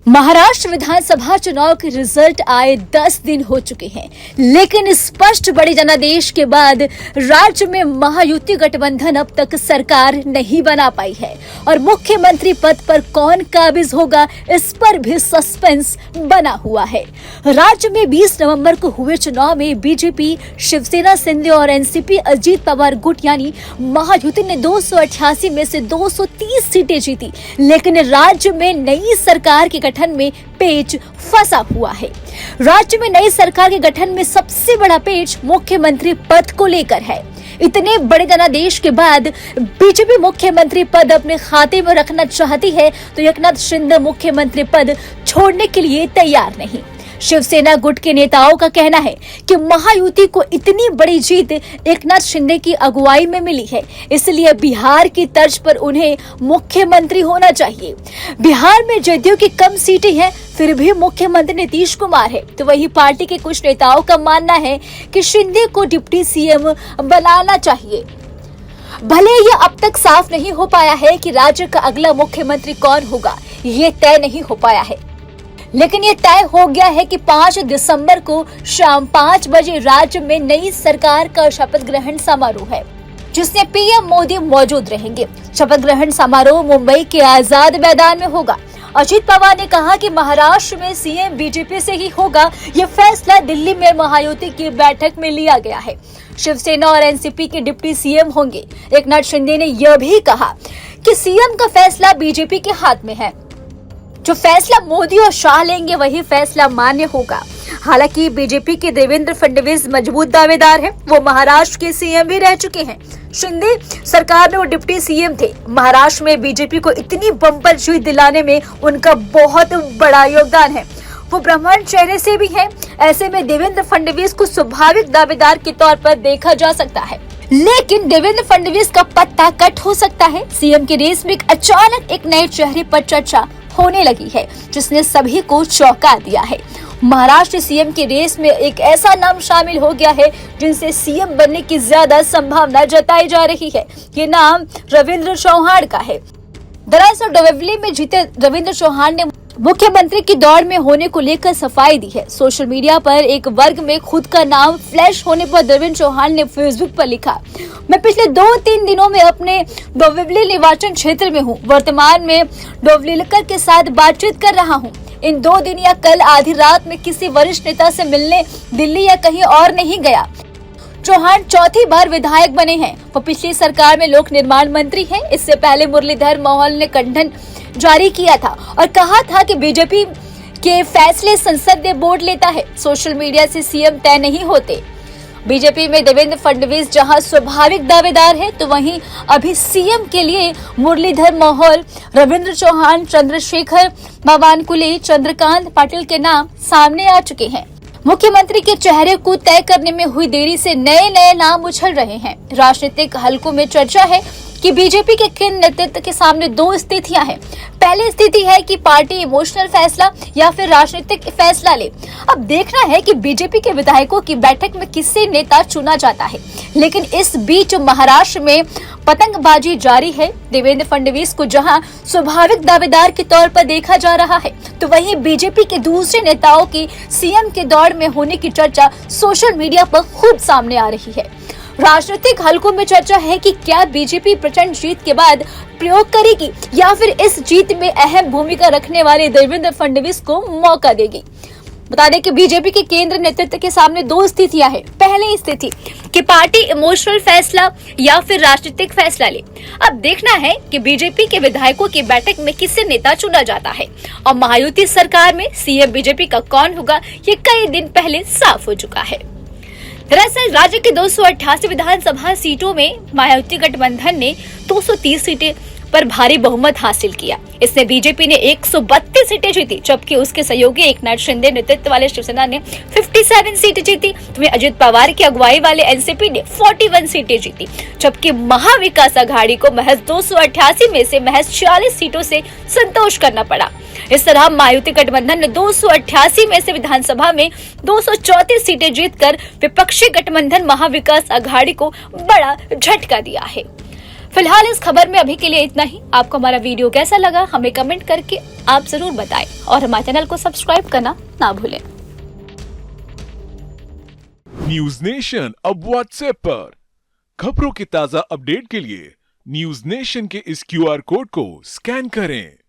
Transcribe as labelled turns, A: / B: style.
A: महाराष्ट्र विधानसभा चुनाव के रिजल्ट आए 10 दिन हो चुके हैं, लेकिन स्पष्ट बड़े जनादेश के बाद राज्य में महायुति गठबंधन अब तक सरकार नहीं बना पाई है और मुख्यमंत्री पद पर कौन काबिज होगा, इस पर भी सस्पेंस बना हुआ है। राज्य में 20 नवंबर को हुए चुनाव में बीजेपी, शिवसेना, सिंधे और एनसीपी अजीत पवार गुट यानी महायुति ने 288 में से 230 सीटें जीती, लेकिन राज्य में नई सरकार के गठन में पेच फंसा हुआ है। राज्य में नई सरकार के गठन में सबसे बड़ा पेच मुख्यमंत्री पद को लेकर है। इतने बड़े जनादेश के बाद बीजेपी मुख्यमंत्री पद अपने खाते में रखना चाहती है तो एकनाथ शिंदे मुख्यमंत्री पद छोड़ने के लिए तैयार नहीं। शिवसेना गुट के नेताओं का कहना है कि महायुति को इतनी बड़ी जीत एकनाथ शिंदे की अगुवाई में मिली है, इसलिए बिहार की तर्ज पर उन्हें मुख्यमंत्री होना चाहिए। बिहार में जदयू की कम सीटें हैं, फिर भी मुख्यमंत्री नीतीश कुमार है, तो वही पार्टी के कुछ नेताओं का मानना है कि शिंदे को डिप्टी सीएम बनाना चाहिए। भले यह अब तक साफ नहीं हो पाया है कि राज्य का अगला मुख्यमंत्री कौन होगा, ये तय नहीं हो पाया है, लेकिन ये तय हो गया है कि 5 दिसंबर को शाम 5 बजे राज्य में नई सरकार का शपथ ग्रहण समारोह है, जिसमें पीएम मोदी मौजूद रहेंगे। शपथ ग्रहण समारोह मुंबई के आजाद मैदान में होगा। अजीत पवार ने कहा कि महाराष्ट्र में सीएम बीजेपी से ही होगा। ये फैसला दिल्ली में महायुति की बैठक में लिया गया है। शिवसेना और एनसीपी के डिप्टी सीएम होंगे। एकनाथ शिंदे ने यह भी कहा कि सीएम का फैसला बीजेपी के हाथ में है। जो फैसला मोदी और शाह लेंगे वही फैसला मान्य होगा। हालांकि बीजेपी के देवेंद्र फडणवीस मजबूत दावेदार हैं। वो महाराष्ट्र के सीएम भी रह चुके हैं। शिंदे सरकार में वो डिप्टी सीएम थे। महाराष्ट्र में बीजेपी को इतनी बम्पर जीत दिलाने में उनका बहुत बड़ा योगदान है। वो ब्राह्मण चेहरे से भी हैं। ऐसे में देवेंद्र फडणवीस को स्वाभाविक दावेदार के तौर पर देखा जा सकता है, लेकिन देवेंद्र फडणवीस का पत्ता कट हो सकता है। सीएम की रेस में अचानक एक नए चेहरे पर चर्चा होने लगी है, जिसने सभी को चौंका दिया है। महाराष्ट्र सीएम की रेस में एक ऐसा नाम शामिल हो गया है जिनसे सीएम बनने की ज्यादा संभावना जताई जा रही है। ये नाम रविंद्र चौहान का है। दरअसल डोंबिवली में जीते रविंद्र चौहान ने मुख्यमंत्री की दौड़ में होने को लेकर सफाई दी है। सोशल मीडिया पर एक वर्ग में खुद का नाम फ्लैश होने पर रविंद्र चौहान ने फेसबुक पर लिखा, मैं पिछले 2-3 दिनों में अपने डोंबिवली निर्वाचन क्षेत्र में हूँ। वर्तमान में डोंबिवलीकर के साथ बातचीत कर रहा हूँ। इन 2 दिन या कल आधी रात में किसी वरिष्ठ नेता से मिलने दिल्ली या कहीं और नहीं गया। चौहान चौथी बार विधायक बने हैं। वो पिछली सरकार में लोक निर्माण मंत्री हैं। इससे पहले मुरलीधर मोहोल ने खंडन जारी किया था और कहा था कि बीजेपी के फैसले संसदीय बोर्ड लेता है। सोशल मीडिया से सीएम तय नहीं होते। बीजेपी में देवेंद्र फडणवीस जहां स्वाभाविक दावेदार है, तो वहीं अभी सीएम के लिए मुरलीधर मोहोल, रविंद्र चौहान, चंद्रशेखर बावनकुले, चंद्रकांत पाटिल के नाम सामने आ चुके हैं। मुख्यमंत्री के चेहरे को तय करने में हुई देरी से नए नए नाम उछल रहे हैं। राजनीतिक हलकों में चर्चा है कि बीजेपी के केंद्र नेतृत्व के सामने 2 स्थितियां हैं। पहली स्थिति है कि पार्टी इमोशनल फैसला या फिर राजनीतिक फैसला ले। अब देखना है कि बीजेपी के विधायकों की बैठक में किससे नेता चुना जाता है, लेकिन इस बीच महाराष्ट्र में पतंगबाजी जारी है। देवेंद्र फडणवीस को जहां स्वाभाविक दावेदार के तौर पर देखा जा रहा है, तो वहीं बीजेपी के दूसरे नेताओं की सीएम के दौड़ में होने की चर्चा सोशल मीडिया पर खूब सामने आ रही है। राजनीतिक हलकों में चर्चा है कि क्या बीजेपी प्रचंड जीत के बाद प्रयोग करेगी या फिर इस जीत में अहम भूमिका रखने वाले देवेंद्र फडणवीस को मौका देगी। बता दें कि बीजेपी के केंद्र नेतृत्व के सामने 2 स्थितियां हैं। पहली स्थिति कि पार्टी इमोशनल फैसला या फिर राजनीतिक फैसला ले। अब देखना है कि बीजेपी के विधायकों की बैठक में किससे नेता चुना जाता है और महायुति सरकार में सीएम बीजेपी का कौन होगा, ये कई दिन पहले साफ हो चुका है। दरअसल राज्य के 288 विधानसभा सीटों में महायुति गठबंधन ने 230 सीटें पर भारी बहुमत हासिल किया। इससे बीजेपी ने 132 सीटें जीती, जबकि उसके सहयोगी एकनाथ शिंदे नेतृत्व वाले शिवसेना ने 57 सीटें जीती। वहीं अजित पवार की अगुवाई वाले एनसीपी ने 41 सीटें जीती, जबकि महाविकास अघाड़ी को महज 288 में से महज 40 सीटों से संतोष करना पड़ा। इस तरह महायुति गठबंधन ने 288 में से विधानसभा में 234 सीटें जीतकर विपक्षी गठबंधन महाविकास अघाड़ी को बड़ा झटका दिया है। फिलहाल इस खबर में अभी के लिए इतना ही। आपको हमारा वीडियो कैसा लगा हमें कमेंट करके आप जरूर बताएं और हमारे चैनल को सब्सक्राइब करना ना भूलें।
B: न्यूज नेशन अब व्हाट्सएप पर खबरों के ताजा अपडेट के लिए न्यूज नेशन के इस QR कोड को स्कैन करें।